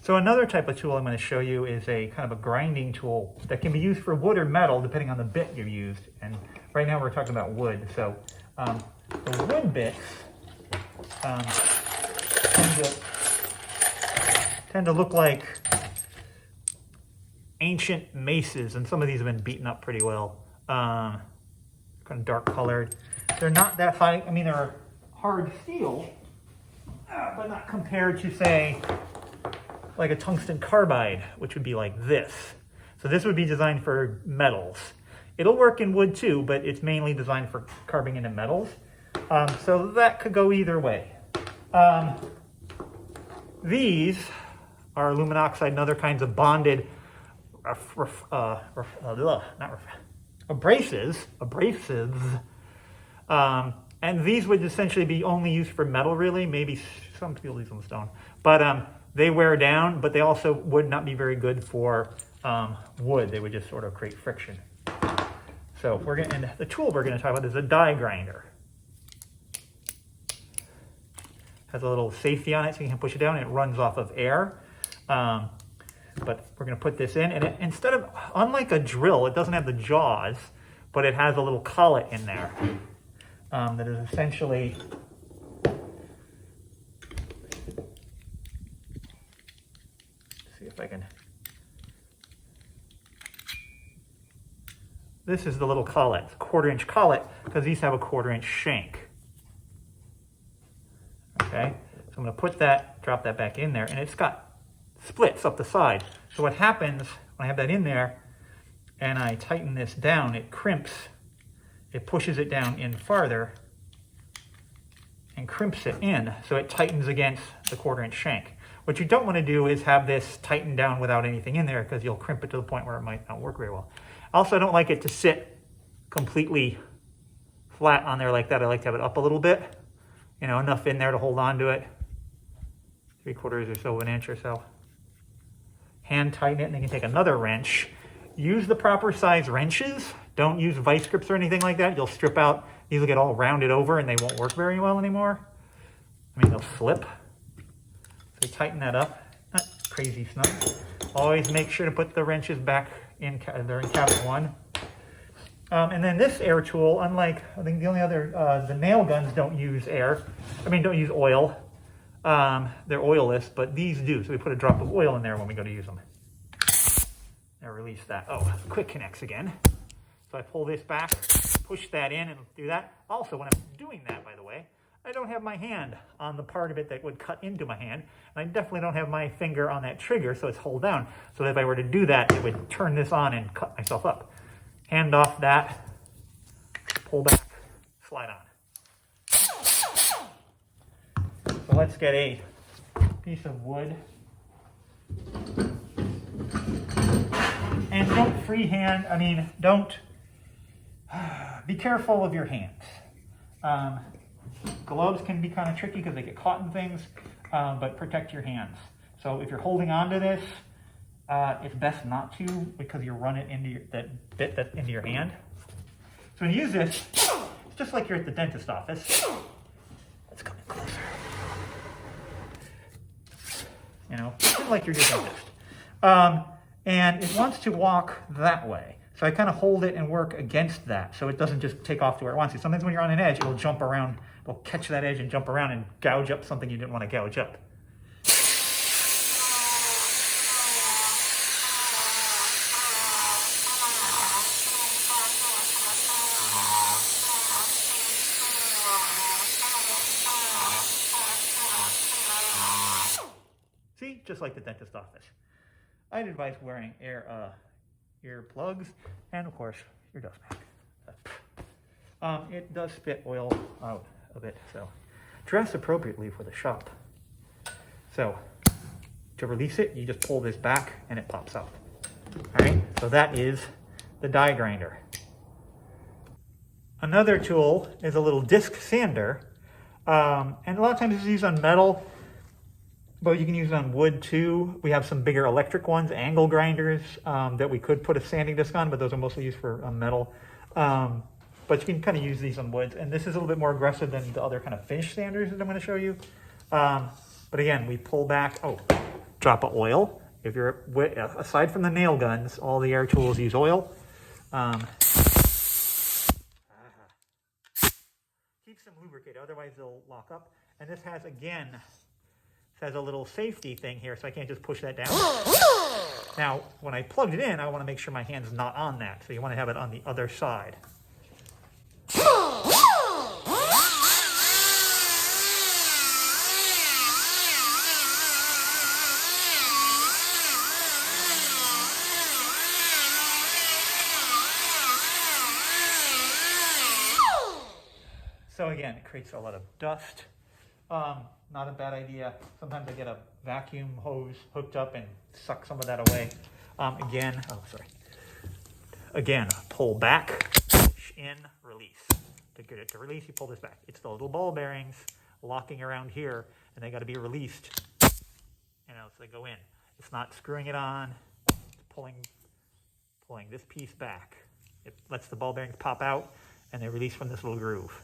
So another type of tool I'm going to show you is a kind of a grinding tool that can be used for wood or metal depending on the bit you used. And right now we're talking about wood. So the wood bits tend to look like ancient maces, and some of these have been beaten up pretty well. Kind of dark colored. They're not that high. I mean, they're hard steel, but not compared to, say, like a tungsten carbide, which would be like this. So this would be designed for metals. It'll work in wood too, but it's mainly designed for carving into metals. So that could go either way. These are aluminum oxide and other kinds of bonded abrasives. And these would essentially be only used for metal, really. Maybe some people use them stone. But they wear down, but they also would not be very good for wood. They would just sort of create friction. So and the tool we're going to talk about is a die grinder. Has a little safety on it, so you can push it down and it runs off of air. But we're going to put this in, and unlike a drill, it doesn't have the jaws, but it has a little collet in there that is essentially This is the little collet, 1/4-inch collet, because these have a 1/4-inch shank. Okay, so I'm going to drop that back in there, and it's got splits up the side. So what happens when I have that in there and I tighten this down, it crimps, it pushes it down in farther and crimps it in, so it tightens against the 1/4-inch shank. What you don't want to do is have this tightened down without anything in there, because you'll crimp it to the point where it might not work very well. Also, I don't like it to sit completely flat on there like that. I like to have it up a little bit, enough in there to hold on to it. 3/4 or so of an inch or so. Hand tighten it, and then you can take another wrench. Use the proper size wrenches. Don't use vice grips or anything like that. You'll strip out, these will get all rounded over and they won't work very well anymore. I mean, they'll slip. So tighten that up. Not crazy snug. Always make sure to put the wrenches back in, they're in cabinet 1. And then this air tool, unlike, I think the only other, the nail guns don't use don't use oil. They're oilless, but these do. So we put a drop of oil in there when we go to use them. Now release that. Oh, quick connects again. So I pull this back, push that in, and do that. Also, when I'm doing that, by the way, I don't have my hand on the part of it that would cut into my hand. And I definitely don't have my finger on that trigger, so it's hold down. So that if I were to do that, it would turn this on and cut myself up. Hand off that, pull back, slide on. So let's get a piece of wood. And don't freehand, be careful of your hands. Gloves can be kind of tricky because they get caught in things, but protect your hands. So if you're holding on to this, it's best not to, because you run it into that bit that's into your hand. So when you use this, it's just like you're at the dentist office. Let's come in closer. Just like you're your dentist. And it wants to walk that way. So I kind of hold it and work against that, so it doesn't just take off to where it wants to. Sometimes when you're on an edge, it'll jump around, it'll catch that edge and jump around and gouge up something you didn't want to gouge up. See, just like the dentist office. I'd advise wearing ear plugs, and of course your dust mask. It does spit oil out of it, so dress appropriately for the shop. So to release it, you just pull this back and it pops out. All right, so that is the die grinder. Another tool is a little disc sander, and a lot of times it's used on metal, but you can use it on wood too. We have some bigger electric ones, angle grinders, that we could put a sanding disc on, but those are mostly used for metal. But you can kind of use these on woods. And this is a little bit more aggressive than the other kind of finish sanders that I'm going to show you. But again, we pull back. Oh, drop of oil. If you're, aside from the nail guns, all the air tools use oil. Keeps them lubricated, otherwise they'll lock up. And this has, again, a little safety thing here, so I can't just push that down. Now, when I plugged it in, I want to make sure my hand's not on that, so you want to have it on the other side. So again, it creates a lot of dust. Not a bad idea. Sometimes I get a vacuum hose hooked up and suck some of that away. Again, pull back, push in, release. To get it to release, you pull this back. It's the little ball bearings locking around here, and they got to be released. So they go in. It's not screwing it on. It's pulling this piece back. It lets the ball bearings pop out, and they release from this little groove.